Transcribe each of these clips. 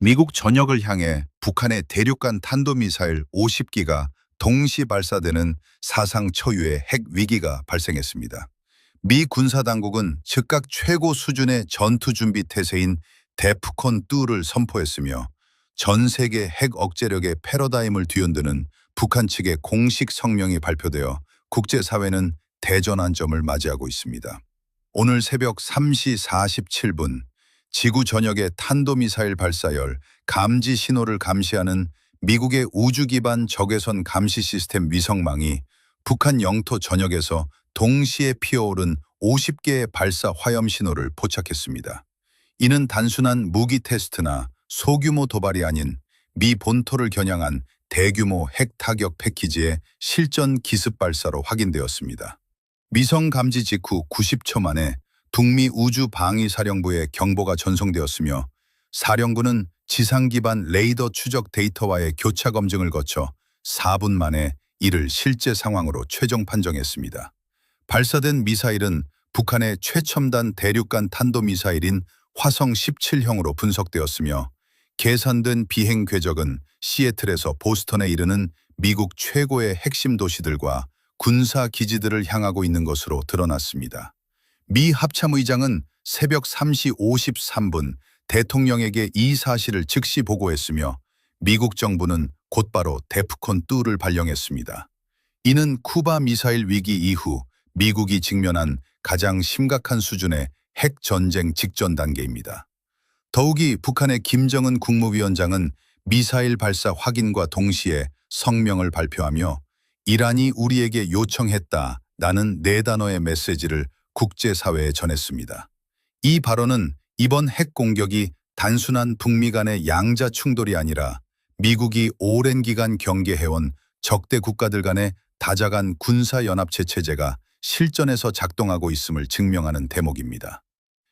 미국 전역을 향해 북한의 대륙간 탄도미사일 50기가 동시 발사되는 사상 초유의 핵 위기가 발생했습니다. 미 군사당국은 즉각 최고 수준의 전투준비 태세인 데프콘2를 선포했으며 전 세계 핵 억제력의 패러다임을 뒤흔드는 북한 측의 공식 성명이 발표되어 국제사회는 대전환점을 맞이하고 있습니다. 오늘 새벽 3시 47분 지구 전역의 탄도미사일 발사열 감지 신호를 감시하는 미국의 우주 기반 적외선 감시 시스템 위성망이 북한 영토 전역에서 동시에 피어오른 50개의 발사 화염 신호를 포착했습니다. 이는 단순한 무기 테스트나 소규모 도발이 아닌 미 본토를 겨냥한 대규모 핵 타격 패키지의 실전 기습 발사로 확인되었습니다. 위성 감지 직후 90초 만에 북미 우주방위사령부에 경보가 전송되었으며 사령부는 지상 기반 레이더 추적 데이터와의 교차 검증을 거쳐 4분 만에 이를 실제 상황으로 최종 판정했습니다. 발사된 미사일은 북한의 최첨단 대륙간 탄도미사일인 화성 17형으로 분석되었으며 계산된 비행 궤적은 시애틀에서 보스턴에 이르는 미국 최고의 핵심 도시들과 군사 기지들을 향하고 있는 것으로 드러났습니다. 미 합참의장은 새벽 3시 53분 대통령에게 이 사실을 즉시 보고했으며 미국 정부는 곧바로 데프콘2를 발령했습니다. 이는 쿠바 미사일 위기 이후 미국이 직면한 가장 심각한 수준의 핵 전쟁 직전 단계입니다. 더욱이 북한의 김정은 국무위원장은 미사일 발사 확인과 동시에 성명을 발표하며 이란이 우리에게 요청했다라는 4단어의 메시지를 국제사회에 전했습니다. 이 발언은 이번 핵 공격이 단순한 북미 간의 양자 충돌이 아니라 미국이 오랜 기간 경계해온 적대 국가들 간의 다자간 군사연합체 체제가 실전에서 작동하고 있음을 증명하는 대목입니다.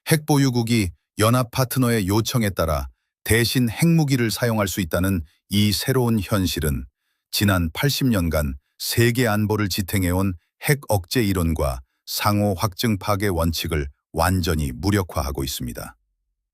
핵보유국이 연합 파트너의 요청에 따라 대신 핵무기를 사용할 수 있다는 이 새로운 현실은 지난 80년간 세계 안보를 지탱해온 핵 억제 이론과 상호 확증 파괴 원칙을 완전히 무력화하고 있습니다.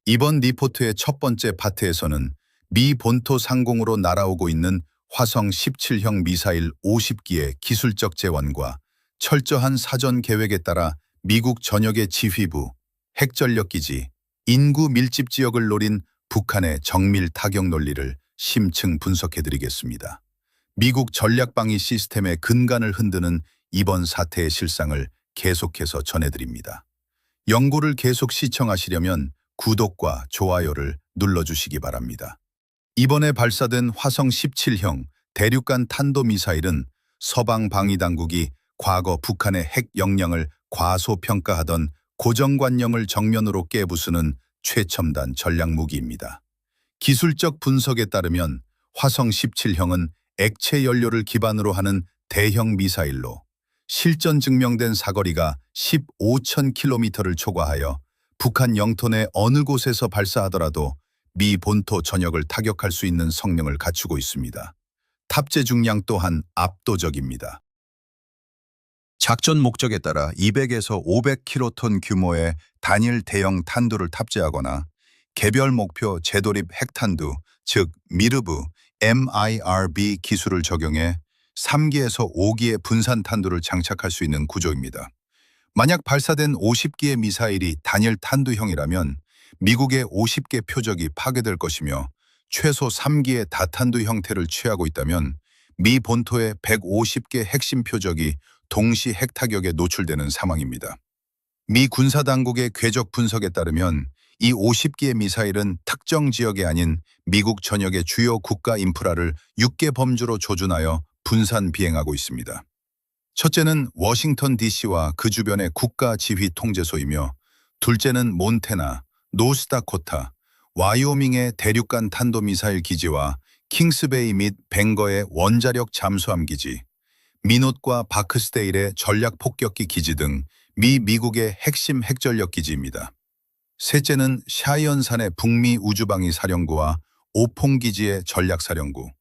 이번 리포트의 첫 번째 파트에서는 미 본토 상공으로 날아오고 있는 화성 17형 미사일 50기의 기술적 재원과 철저한 사전 계획에 따라 미국 전역의 지휘부, 핵전력기지, 인구 밀집 지역을 노린 북한의 정밀 타격 논리를 심층 분석해드리겠습니다. 미국 전략방위 시스템의 근간을 흔드는 이번 사태의 실상을 계속해서 전해드립니다. 연구를 계속 시청하시려면 구독과 좋아요를 눌러주시기 바랍니다. 이번에 발사된 화성 17형 대륙간 탄도미사일은 서방 방위당국이 과거 북한의 핵 역량을 과소평가하던 고정관념을 정면으로 깨부수는 최첨단 전략무기입니다. 기술적 분석에 따르면 화성 17형은 액체 연료를 기반으로 하는 대형 미사일로 실전 증명된 사거리가 15,000km를 초과하여 북한 영토 내 어느 곳에서 발사하더라도 미 본토 전역을 타격할 수 있는 성능을 갖추고 있습니다. 탑재 중량 또한 압도적입니다. 작전 목적에 따라 200에서 500킬로톤 규모의 단일 대형 탄두를 탑재하거나 개별 목표 재도립 핵탄두, 즉 미르브, MIRB 기술을 적용해 3기에서 5기의 분산 탄두를 장착할 수 있는 구조입니다. 만약 발사된 50기의 미사일이 단일 탄두형이라면 미국의 50개 표적이 파괴될 것이며 최소 3기의 다탄두 형태를 취하고 있다면 미 본토의 150개 핵심 표적이 동시 핵타격에 노출되는 상황입니다. 미 군사당국의 궤적 분석에 따르면 이 50기의 미사일은 특정 지역이 아닌 미국 전역의 주요 국가 인프라를 6개 범주로 조준하여 분산 비행하고 있습니다. 첫째는 워싱턴 DC와 그 주변의 국가 지휘 통제소이며 둘째는 몬태나, 노스다코타, 와이오밍의 대륙간 탄도미사일 기지와 킹스베이 및 벵거의 원자력 잠수함 기지, 미노트과 바크스테일의 전략 폭격기 기지 등 미국의 핵심 핵전력 기지입니다. 셋째는 샤이언산의 북미 우주방위 사령부와 오퐁기지의 전략사령부,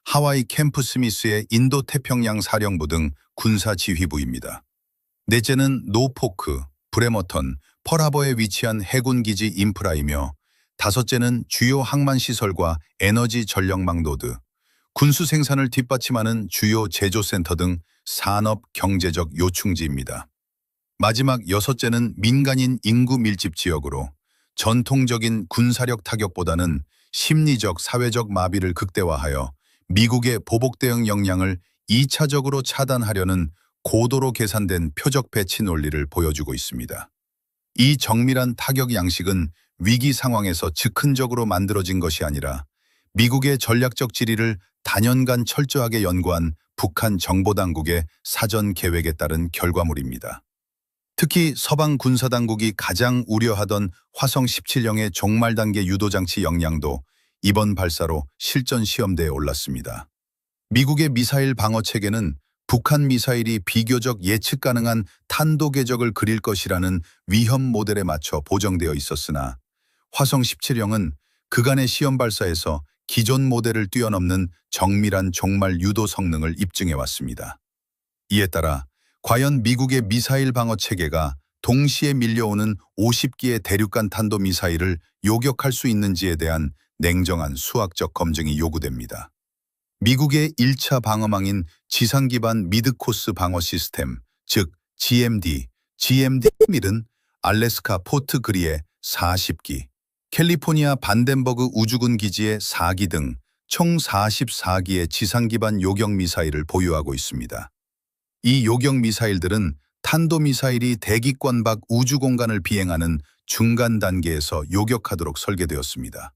하와이 캠프 스미스의 인도태평양 사령부 등 군사지휘부입니다. 넷째는 노포크, 브레머턴, 펄하버에 위치한 해군기지 인프라이며 다섯째는 주요 항만시설과 에너지 전력망 노드, 군수 생산을 뒷받침하는 주요 제조센터 등 산업 경제적 요충지입니다. 마지막 여섯째는 민간인 인구 밀집 지역으로 전통적인 군사력 타격보다는 심리적 사회적 마비를 극대화하여 미국의 보복 대응 역량을 2차적으로 차단하려는 고도로 계산된 표적 배치 논리를 보여주고 있습니다. 이 정밀한 타격 양식은 위기 상황에서 즉흥적으로 만들어진 것이 아니라 미국의 전략적 지리를 단연간 철저하게 연구한 북한 정보당국의 사전 계획에 따른 결과물입니다. 특히 서방 군사당국이 가장 우려하던 화성 17형의 종말 단계 유도장치 역량도 이번 발사로 실전 시험대에 올랐습니다. 미국의 미사일 방어 체계는 북한 미사일이 비교적 예측 가능한 탄도 궤적을 그릴 것이라는 위험 모델에 맞춰 보정되어 있었으나 화성 17형은 그간의 시험 발사에서 기존 모델을 뛰어넘는 정밀한 종말 유도 성능을 입증해 왔습니다. 이에 따라 과연 미국의 미사일 방어 체계가 동시에 밀려오는 50기의 대륙간 탄도미사일을 요격할 수 있는지에 대한 냉정한 수학적 검증이 요구됩니다. 미국의 1차 방어망인 지상 기반 미드코스 방어 시스템, 즉 GMD밀은 알래스카 포트 그리의 40기, 캘리포니아 반덴버그 우주군 기지의 4기 등 총 44기의 지상 기반 요격 미사일을 보유하고 있습니다. 이 요격 미사일들은 탄도미사일이 대기권 밖 우주 공간을 비행하는 중간 단계에서 요격하도록 설계되었습니다.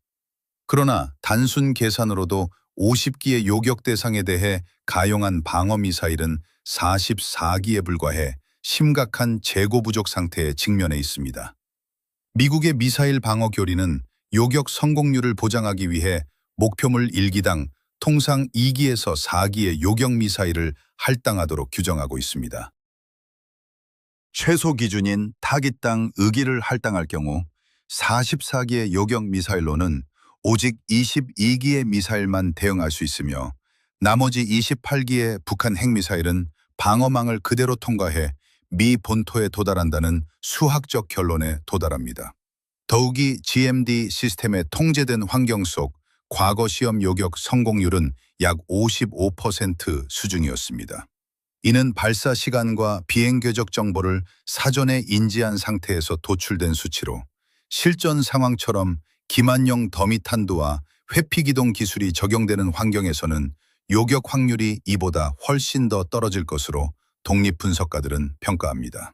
그러나 단순 계산으로도 50기의 요격 대상에 대해 가용한 방어 미사일은 44기에 불과해 심각한 재고 부족 상태에 직면해 있습니다. 미국의 미사일 방어 교리는 요격 성공률을 보장하기 위해 목표물 1기당 통상 2기에서 4기의 요격 미사일을 할당하도록 규정하고 있습니다. 최소 기준인 타깃당 의기를 할당할 경우 44기의 요격 미사일로는 오직 22기의 미사일만 대응할 수 있으며 나머지 28기의 북한 핵미사일은 방어망을 그대로 통과해 미 본토에 도달한다는 수학적 결론에 도달합니다. 더욱이 GMD 시스템의 통제된 환경 속 과거 시험 요격 성공률은 약 55% 수준이었습니다. 이는 발사 시간과 비행 궤적 정보를 사전에 인지한 상태에서 도출된 수치로 실전 상황처럼 기만용 더미 탄두와 회피 기동 기술이 적용되는 환경에서는 요격 확률이 이보다 훨씬 더 떨어질 것으로 독립 분석가들은 평가합니다.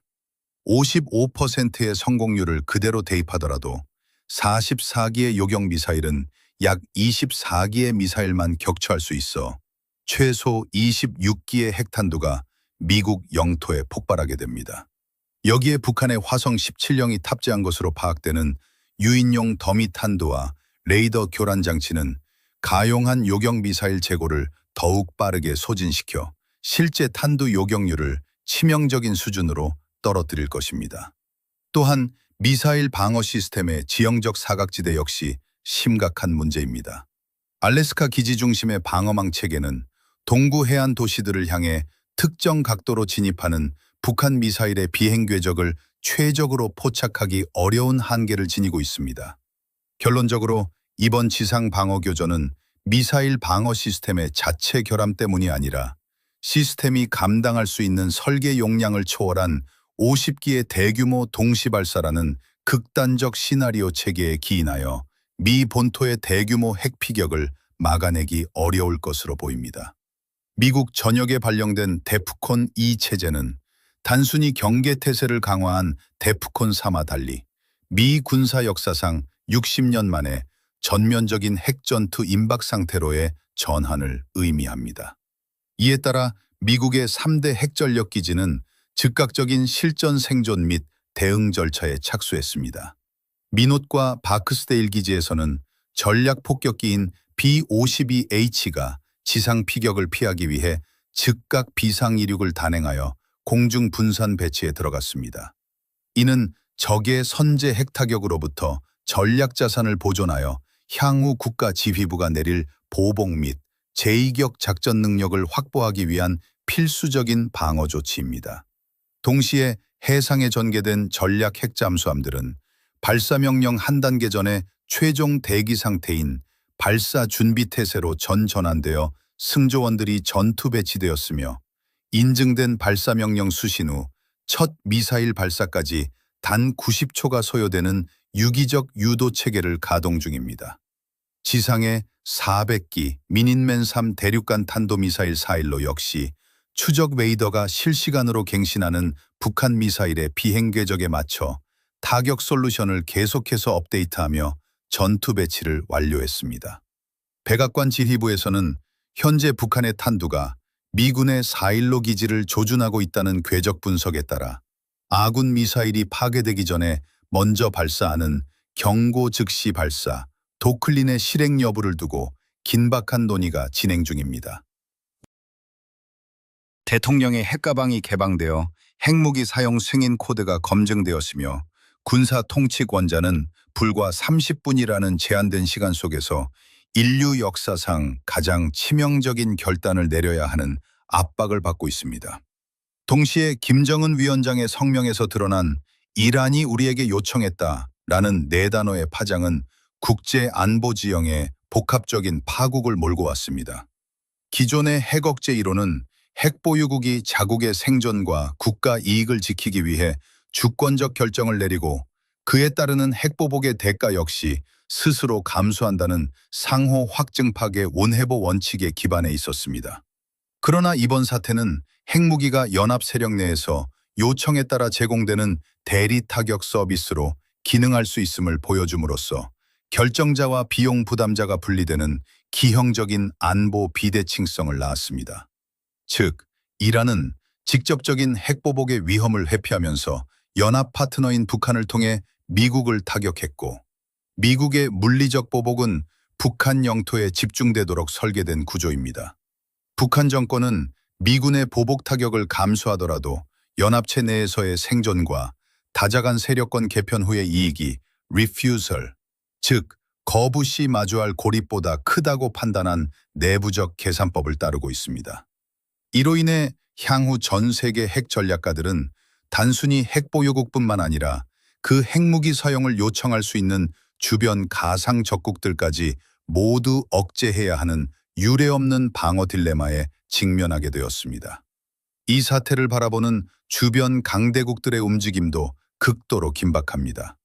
55%의 성공률을 그대로 대입하더라도 44기의 요격 미사일은 약 24기의 미사일만 격추할 수 있어 최소 26기의 핵탄두가 미국 영토에 폭발하게 됩니다. 여기에 북한의 화성 17형이 탑재한 것으로 파악되는 유인용 더미 탄두와 레이더 교란 장치는 가용한 요격 미사일 재고를 더욱 빠르게 소진시켜 실제 탄두 요격률을 치명적인 수준으로 떨어뜨릴 것입니다. 또한 미사일 방어 시스템의 지형적 사각지대 역시 심각한 문제입니다. 알래스카 기지 중심의 방어망 체계는 동부 해안 도시들을 향해 특정 각도로 진입하는 북한 미사일의 비행 궤적을 최적으로 포착하기 어려운 한계를 지니고 있습니다. 결론적으로 이번 지상 방어 교전은 미사일 방어 시스템의 자체 결함 때문이 아니라 시스템이 감당할 수 있는 설계 용량을 초월한 50기의 대규모 동시 발사라는 극단적 시나리오 체계에 기인하여 미 본토의 대규모 핵 피격을 막아내기 어려울 것으로 보입니다. 미국 전역에 발령된 데프콘2 체제는 단순히 경계태세를 강화한 데프콘3와 달리 미 군사 역사상 60년 만에 전면적인 핵전투 임박 상태로의 전환을 의미합니다. 이에 따라 미국의 3대 핵전력 기지는 즉각적인 실전 생존 및 대응 절차에 착수했습니다. 미노트과 바크스데일 기지에서는 전략 폭격기인 B-52H가 지상 피격을 피하기 위해 즉각 비상 이륙을 단행하여 공중 분산 배치에 들어갔습니다. 이는 적의 선제 핵타격으로부터 전략 자산을 보존하여 향후 국가 지휘부가 내릴 보복 및 제2격 작전 능력을 확보하기 위한 필수적인 방어 조치입니다. 동시에 해상에 전개된 전략 핵잠수함들은 발사 명령 한 단계 전에 최종 대기 상태인 발사 준비 태세로 전환되어 승조원들이 전투 배치되었으며 인증된 발사 명령 수신 후 첫 미사일 발사까지 단 90초가 소요되는 유기적 유도 체계를 가동 중입니다. 지상의 400기 미닌맨 3 대륙간 탄도미사일 4일로 역시 추적 웨이더가 실시간으로 갱신하는 북한 미사일의 비행 궤적에 맞춰 타격 솔루션을 계속해서 업데이트하며 전투 배치를 완료했습니다. 백악관 지휘부에서는 현재 북한의 탄두가 미군의 4.15 기지를 조준하고 있다는 궤적 분석에 따라 아군 미사일이 파괴되기 전에 먼저 발사하는 경고 즉시 발사, 도클린의 실행 여부를 두고 긴박한 논의가 진행 중입니다. 대통령의 핵가방이 개방되어 핵무기 사용 승인 코드가 검증되었으며 군사 통치권자는 불과 30분이라는 제한된 시간 속에서 인류 역사상 가장 치명적인 결단을 내려야 하는 압박을 받고 있습니다. 동시에 김정은 위원장의 성명에서 드러난 이란이 우리에게 요청했다라는 네 단어의 파장은 국제 안보 지형에 복합적인 파국을 몰고 왔습니다. 기존의 핵 억제 이론은 핵 보유국이 자국의 생존과 국가 이익을 지키기 위해 주권적 결정을 내리고 그에 따르는 핵보복의 대가 역시 스스로 감수한다는 상호 확증 파괴 원해보 원칙에 기반해 있었습니다. 그러나 이번 사태는 핵무기가 연합 세력 내에서 요청에 따라 제공되는 대리 타격 서비스로 기능할 수 있음을 보여줌으로써 결정자와 비용 부담자가 분리되는 기형적인 안보 비대칭성을 낳았습니다. 즉, 이란은 직접적인 핵보복의 위험을 회피하면서 연합 파트너인 북한을 통해 미국을 타격했고 미국의 물리적 보복은 북한 영토에 집중되도록 설계된 구조입니다. 북한 정권은 미군의 보복 타격을 감수하더라도 연합체 내에서의 생존과 다자간 세력권 개편 후의 이익이 refusal, 즉 거부 시 마주할 고립보다 크다고 판단한 내부적 계산법을 따르고 있습니다. 이로 인해 향후 전 세계 핵 전략가들은 단순히 핵보유국뿐만 아니라 그 핵무기 사용을 요청할 수 있는 주변 가상 적국들까지 모두 억제해야 하는 유례없는 방어 딜레마에 직면하게 되었습니다. 이 사태를 바라보는 주변 강대국들의 움직임도 극도로 긴박합니다.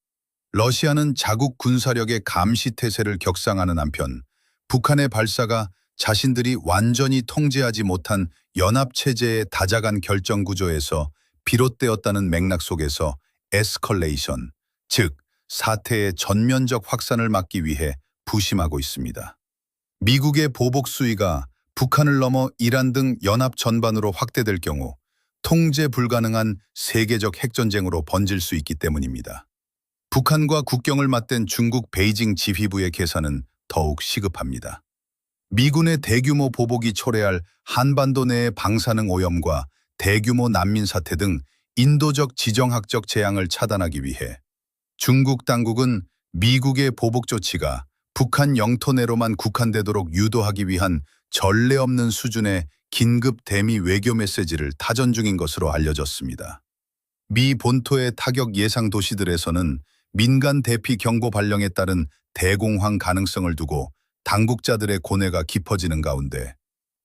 러시아는 자국 군사력의 감시 태세를 격상하는 한편 북한의 발사가 자신들이 완전히 통제하지 못한 연합체제의 다자간 결정 구조에서 비롯되었다는 맥락 속에서 에스컬레이션, 즉 사태의 전면적 확산을 막기 위해 부심하고 있습니다. 미국의 보복 수위가 북한을 넘어 이란 등 연합 전반으로 확대될 경우 통제 불가능한 세계적 핵전쟁으로 번질 수 있기 때문입니다. 북한과 국경을 맞댄 중국 베이징 지휘부의 계산은 더욱 시급합니다. 미군의 대규모 보복이 초래할 한반도 내의 방사능 오염과 대규모 난민 사태 등 인도적 지정학적 재앙을 차단하기 위해 중국 당국은 미국의 보복 조치가 북한 영토 내로만 국한되도록 유도하기 위한 전례 없는 수준의 긴급 대미 외교 메시지를 타전 중인 것으로 알려졌습니다. 미 본토의 타격 예상 도시들에서는 민간 대피 경보 발령에 따른 대공황 가능성을 두고 당국자들의 고뇌가 깊어지는 가운데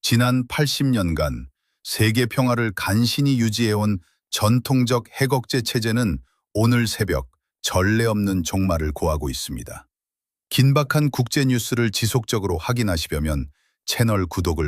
지난 80년간 세계 평화를 간신히 유지해온 전통적 핵억제 체제는 오늘 새벽 전례 없는 종말을 고하고 있습니다. 긴박한 국제 뉴스를 지속적으로 확인하시려면 채널 구독을